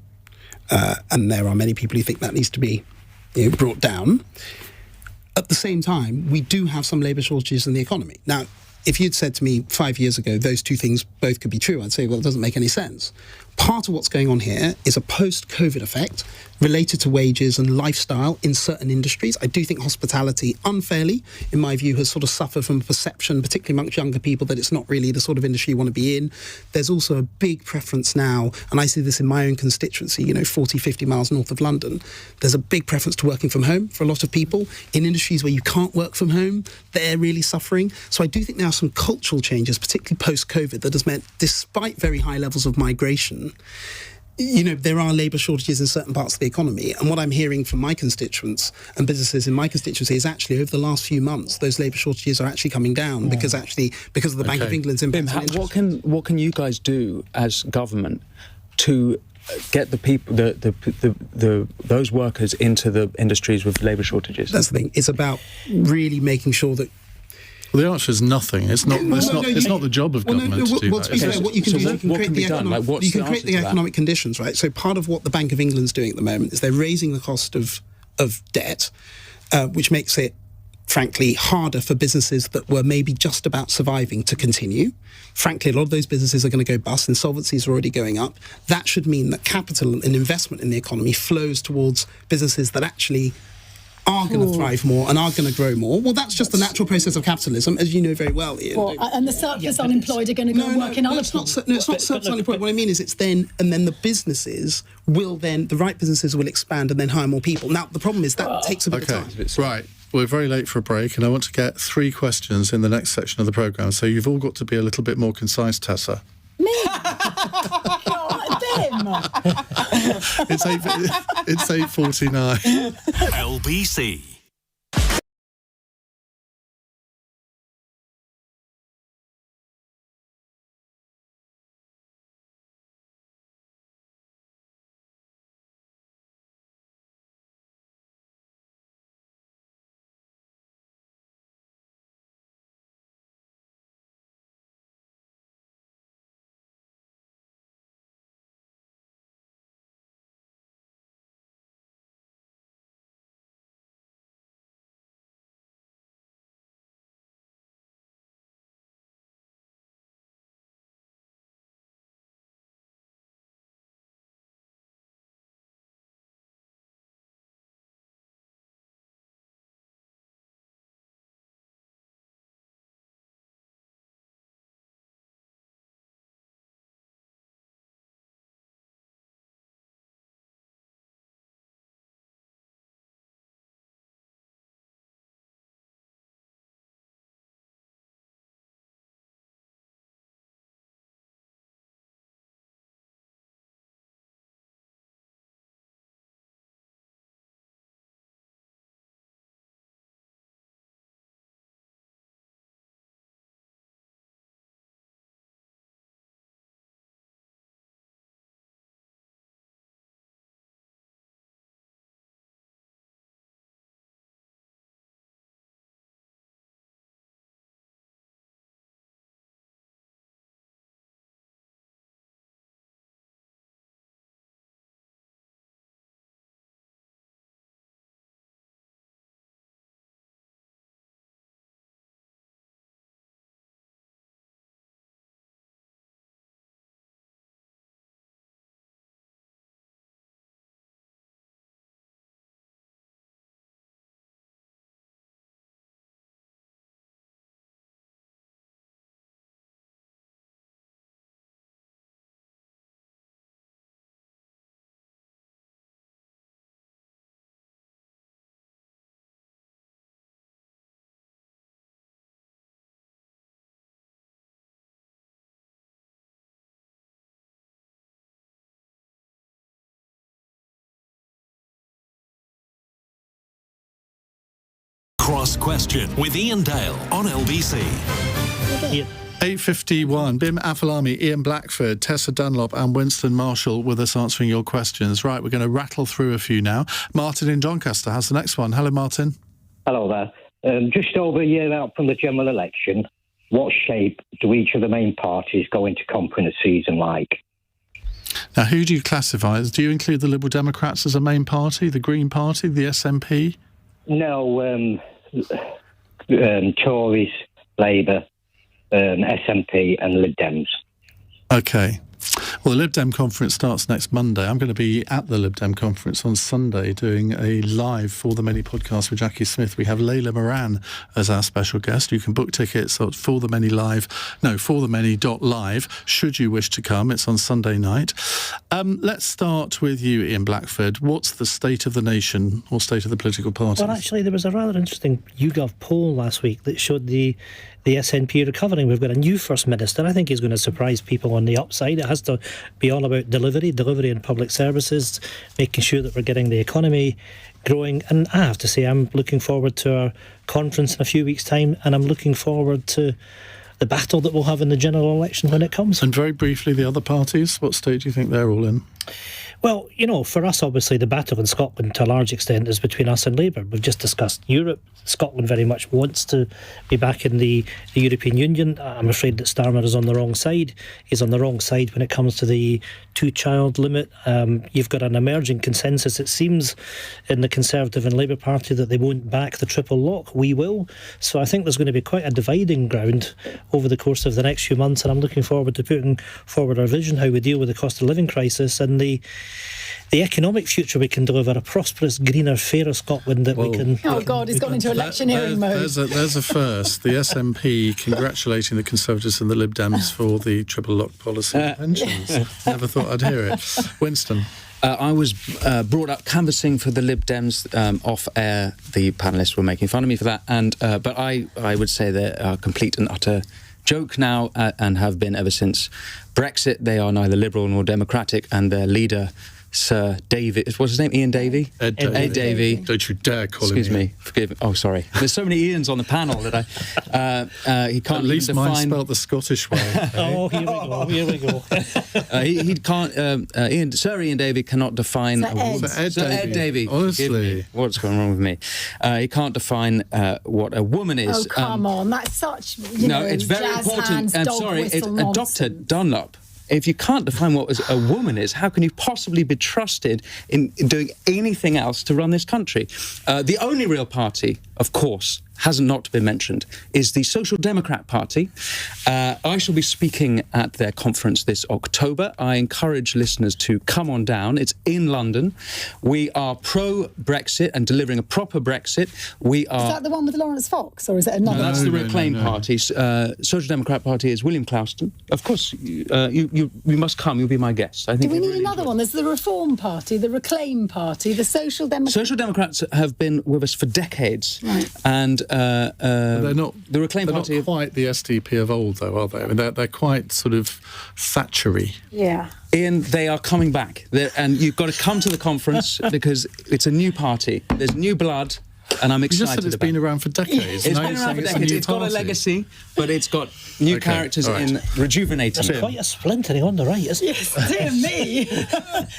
and there are many people who think that needs to be brought down. At the same time, we do have some labour shortages in the economy. Now, if you'd said to me 5 years ago those two things both could be true, I'd say, well, it doesn't make any sense. Part of what's going on here is a post-COVID effect related to wages and lifestyle in certain industries. I do think hospitality, unfairly, in my view, has sort of suffered from a perception, particularly amongst younger people, that it's not really the sort of industry you want to be in. There's also a big preference now, and I see this in my own constituency, 40, 50 miles north of London. There's a big preference to working from home for a lot of people. In industries where you can't work from home, they're really suffering. So I do think there are some cultural changes, particularly post-COVID, that has meant, despite very high levels of migration, there are labour shortages in certain parts of the economy. And what I'm hearing from my constituents and businesses in my constituency is actually over the last few months, those labour shortages are actually coming down because of the Bank of England's impact. What can you guys do as government to get the people, those workers into the industries with labour shortages? That's the thing. It's about really making sure that. Well, the answer is nothing. It's not. It's not the job of government to do that. To be fair, what you can do is you can create the economic conditions, right? So part of what the Bank of England's doing at the moment is they're raising the cost of debt, which makes it, frankly, harder for businesses that were maybe just about surviving to continue. Frankly, a lot of those businesses are going to go bust. Insolvencies are already going up. That should mean that capital and investment in the economy flows towards businesses that actually are going to thrive more and are going to grow more. Well, that's just the natural process of capitalism, as you know very well, Iain. Well, and the surplus unemployed are going to go work in other places. It's not surplus unemployed. What I mean is then the businesses the right businesses will expand and then hire more people. Now, the problem is that takes a bit of time. Right. We're very late for a break, and I want to get 3 questions in the next section of the programme, so you've all got to be a little bit more concise, Tessa. Me? God, them! It's 8:49. LBC Cross Question with Iain Dale on LBC. Yeah. 8:51. Bim Afolami, Ian Blackford, Tessa Dunlop and Winston Marshall with us answering your questions. Right, we're going to rattle through a few now. Martin in Doncaster has the next one. Hello, Martin. Hello there. Just over a year out from the general election, what shape do each of the main parties go into conference season like? Now, who do you classify as? Do you include the Liberal Democrats as a main party, the Green Party, the SNP? No, Tories, Labour, SNP and Lib Dems. OK. Well, the Lib Dem conference starts next Monday. I'm going to be at the Lib Dem conference on Sunday doing a live For the Many podcast with Jackie Smith. We have Layla Moran as our special guest. You can book tickets at forthemany.live should you wish to come. It's on Sunday night. Let's start with you, Ian Blackford. What's the state of the nation or state of the political parties? Well, actually, there was a rather interesting YouGov poll last week that showed the SNP recovering. We've got a new First Minister. I think he's going to surprise people on the upside. It has to be all about delivery in public services, making sure that we're getting the economy growing. And I have to say, I'm looking forward to our conference in a few weeks' time, and I'm looking forward to the battle that we'll have in the general election when it comes. And very briefly, the other parties, what state do you think they're all in? Well, for us, obviously, the battle in Scotland, to a large extent, is between us and Labour. We've just discussed Europe. Scotland very much wants to be back in the European Union. I'm afraid that Starmer is on the wrong side. He's on the wrong side when it comes to the two-child limit. You've got an emerging consensus, it seems, in the Conservative and Labour Party that they won't back the triple lock. We will. So I think there's going to be quite a dividing ground over the course of the next few months, and I'm looking forward to putting forward our vision, how we deal with the cost of living crisis and the economic future we can deliver, a prosperous, greener, fairer Scotland that we can... Oh, God, he's gone into electioneering mode. There's a first. The SNP congratulating the Conservatives and the Lib Dems for the triple lock policy of pensions. Never thought I'd hear it. Winston. I was brought up canvassing for the Lib Dems off air. The panellists were making fun of me for that, but I would say they're a complete and utter joke now, and have been ever since Brexit. They are neither Liberal nor Democratic, and their leader, Sir David, what's his name? Ian Davey? Ed Davey. Don't you dare call him. Excuse me. Forgive me. Oh, sorry. There's so many Ians on the panel that he can't. At least even define... mine spelled the Scottish way. Oh, here we go. He can't. Sir Ian Davey cannot define. Sir Ed Davey. Honestly, what's going wrong with me? He can't define what a woman is. Oh, come on, that's such. It's very important. I'm sorry, Dr. Dunlop. If you can't define what a woman is, how can you possibly be trusted in doing anything else to run this country? The only real party, of course, has not been mentioned, is the Social Democrat Party. I shall be speaking at their conference this October. I encourage listeners to come on down. It's in London. We are pro-Brexit and delivering a proper Brexit. Is that the one with Lawrence Fox, or is it another? No, that's the Reclaim Party. Social Democrat Party is William Clouston. Of course, you must come. You'll be my guest. I think. Do we need another one? There's the Reform Party, the Reclaim Party, the Social Democrats. Social Democrats have been with us for decades, right. And they're not the Reclaim Party. Not quite the SDP of old, though, are they? I mean, they're quite sort of Thatchery. Yeah. Ian, they are coming back, and you've got to come to the conference because it's a new party. There's new blood. And I'm excited. You just said it's been around for decades. It's been around for decades. It's got a legacy, but it's got new characters in rejuvenating. There's quite a splintering on the right, isn't it? Yes, dear me.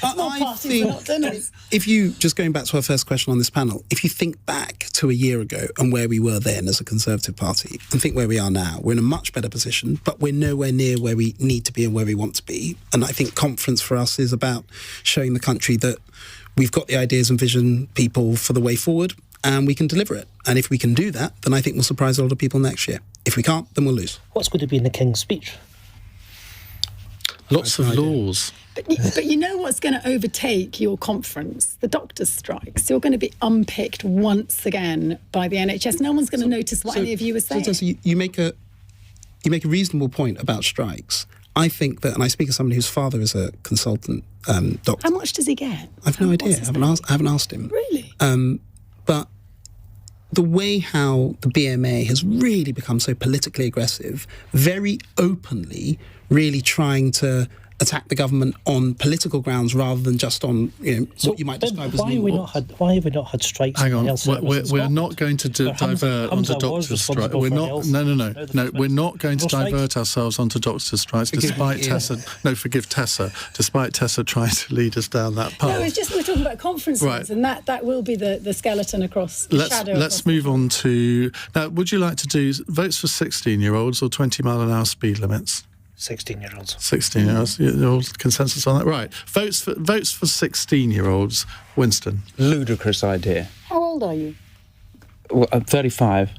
I think, if you, just going back to our first question on this panel, if you think back to a year ago and where we were then as a Conservative Party and think where we are now, we're in a much better position, but we're nowhere near where we need to be and where we want to be. And I think conference for us is about showing the country that we've got the ideas and vision people for the way forward, and we can deliver it. And if we can do that, then I think we'll surprise a lot of people next year. If we can't, then we'll lose. What's going to be in the King's speech? Lots of laws. But you know what's going to overtake your conference? The doctors' strikes. You're going to be unpicked once again by the NHS. No one's going to notice what any of you were saying. So you make a reasonable point about strikes. I think that, and I speak as somebody whose father is a consultant doctor. How much does he get? I've no idea. I haven't asked him. Really? But the way how the BMA has really become so politically aggressive, very openly, really trying to attack the government on political grounds rather than just on what you might describe as why have we not had strikes? Hang on, in health services we're in not going to divert onto doctors' strikes. We're not. No. We're not going to divert ourselves onto doctors' strikes. Despite Tessa, forgive Tessa. Despite Tessa trying to lead us down that path. No, it's just we're talking about conferences, right. And that will be the skeleton across the shadow. Let's move on to now. Would you like to do votes for 16-year-olds or 20-mile-an-hour speed limits? 16-year-olds. 16-year-olds. Your consensus on that, right? Votes for 16-year-olds. Winston. Ludicrous idea. How old are you? Well, I'm 35.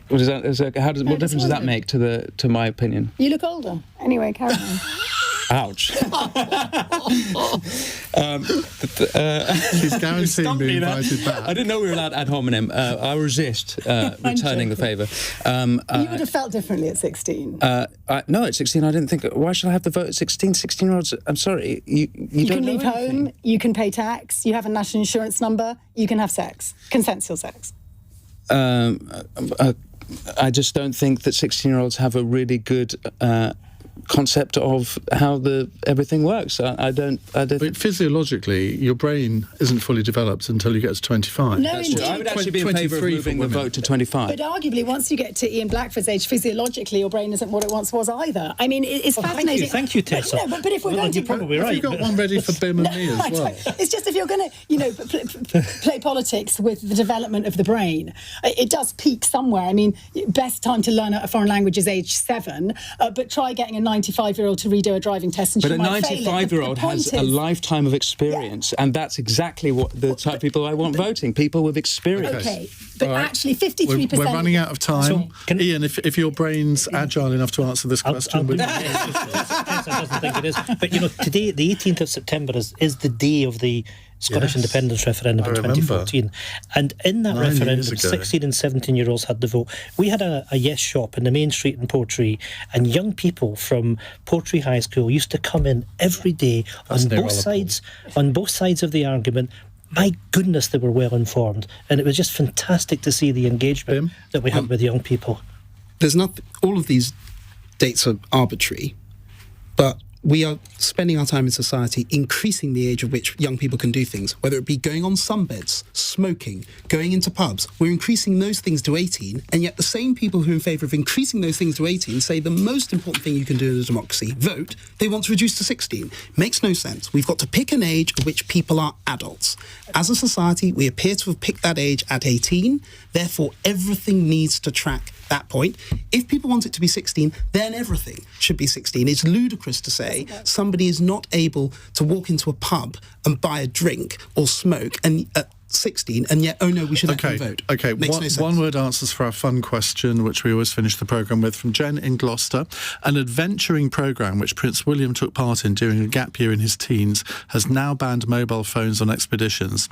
What difference does that make to my opinion? You look older. Anyway, carry on. Ouch. She's guaranteeing being invited back. I didn't know we were allowed ad hominem. I resist returning the favour. You would have felt differently at 16. No, at 16 I didn't think, why should I have the vote at 16? 16-year-olds, I'm sorry, you don't can leave know anything. home, you can pay tax, you have a national insurance number, you can have sex, consensual sex. I just don't think that 16-year-olds have a really good concept of how everything works. I don't. But physiologically, your brain isn't fully developed until you get to 25. No, indeed. I would actually be in favour of moving the vote to 25. But arguably, once you get to Ian Blackford's age, physiologically, your brain isn't what it once was either. I mean, it's fascinating. Thank you, Tessa. But if we're going to... You're probably right. Have you got one ready for Bim and me as well? It's just if you're going to, play politics with the development of the brain, it does peak somewhere. I mean, best time to learn a foreign language is age 7, but try getting a 95-year-old to redo a driving test and but she a might fail it. 95-year-old has a lifetime of experience, and that's exactly what the type of people I want voting, people with experience. Okay, but right. Actually 53%... We're running out of time. Ian, if your brain's agile enough to answer this question... Tessa doesn't think it is. But, today, the 18th of September is the day of the Scottish independence referendum in 2014. And in that referendum, 16 and 17-year-olds had the vote. We had a yes shop in the main street in Portree, and young people from Portree High School used to come in every day on both sides of the argument. My goodness, they were well informed. And it was just fantastic to see the engagement that we had with young people. There's not... All of these dates are arbitrary, but we are spending our time in society increasing the age at which young people can do things, whether it be going on sunbeds, smoking, going into pubs. We're increasing those things to 18, and yet the same people who are in favour of increasing those things to 18 say the most important thing you can do in a democracy, vote, they want to reduce to 16. Makes no sense. We've got to pick an age at which people are adults. As a society, we appear to have picked that age at 18, therefore everything needs to track that point. If people want it to be 16, then everything should be 16. It's ludicrous to say somebody is not able to walk into a pub and buy a drink or smoke and at 16, and yet, oh no, we should let them vote. Okay, Makes no sense. one-word answers for our fun question, which we always finish the programme with, from Jen in Gloucester. An adventuring programme which Prince William took part in during a gap year in his teens has now banned mobile phones on expeditions.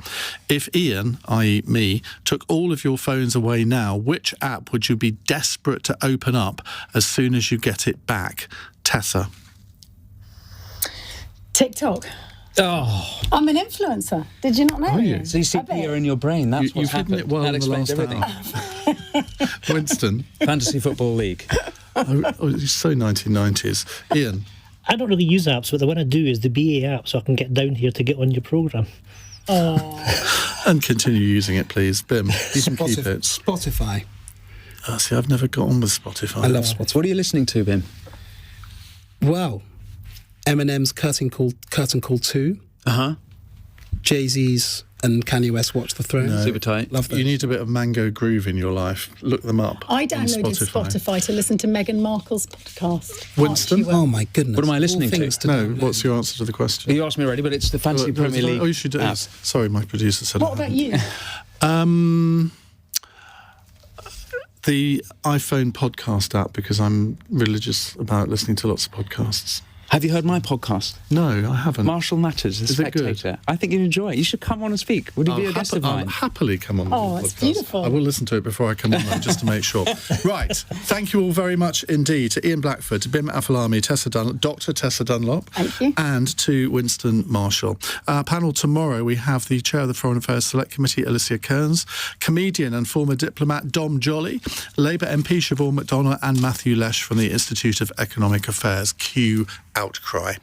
If Ian, i.e. me, took all of your phones away now, which app would you be desperate to open up as soon as you get it back? Tessa. TikTok. Oh, I'm an influencer. Did you not know? Are you? so you see PR in your brain. That's what's You've hidden happened. it well that in the explains last everything. hour. Winston. Fantasy Football League. It's so 1990s. Ian. I don't really use apps, but the one I do is the BA app, so I can get down here to get on your programme. And continue using it, please. Bim, you can keep it. Spotify. See, I've never got on with Spotify. I love Spotify. What are you listening to, Bim? Well, Eminem's Curtain Call 2. Uh-huh. Jay-Z's and Kanye West Watch the Throne. No. Super tight. Love those. You need a bit of Mango Groove in your life. Look them up. I on downloaded Spotify to listen to Meghan Markle's podcast. Winston? Oh my goodness. What am I listening to? No, what's your answer to the question? You asked me already, but it's the Fantasy Premier League. Oh, you should do app. it. Sorry, my producer said What about you? The iPhone podcast app, because I'm religious about listening to lots of podcasts. Have you heard my podcast? No, I haven't. Marshall Matters, The Is it good? Spectator. I think you'd enjoy it. You should come on and speak. Would you be a guest of I'll mine? happily come on the podcast. it's beautiful. I will listen to it before I come on, though, just to make sure. Right. Thank you all very much indeed to Ian Blackford, to Bim Afolami, Dr. Tessa Dunlop, Thank you. and to Winston Marshall. Our panel tomorrow, we have the Chair of the Foreign Affairs Select Committee, Alicia Kearns, comedian and former diplomat Dom Jolly, Labour MP Siobhan McDonnell, and Matthew Lesh from the Institute of Economic Affairs, QA. outcry.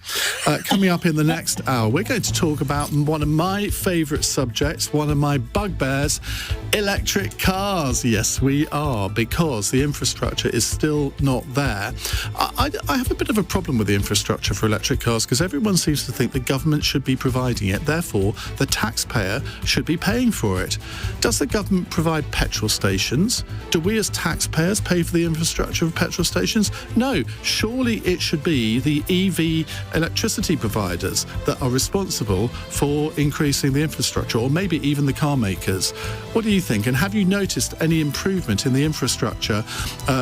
Coming up in the next hour, we're going to talk about one of my favourite subjects, one of my bugbears, electric cars. Yes, we are, because the infrastructure is still not there. I have a bit of a problem with the infrastructure for electric cars, because everyone seems to think the government should be providing it, therefore the taxpayer should be paying for it. Does the government provide petrol stations? Do we as taxpayers pay for the infrastructure of petrol stations? No, surely it should be the EV electricity providers that are responsible for increasing the infrastructure, or maybe even the car makers. What do you think? And have you noticed any improvement in the infrastructure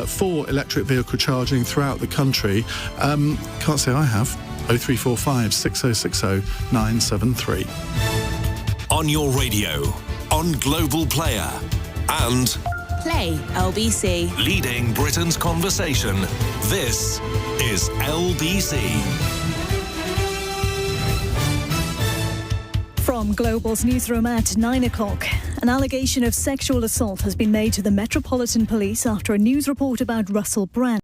for electric vehicle charging throughout the country? Can't say I have. 0345 6060 973. On your radio, on Global Player, and Play LBC. leading Britain's conversation. This is LBC. From Global's newsroom at 9 o'clock, an allegation of sexual assault has been made to the Metropolitan Police after a news report about Russell Brand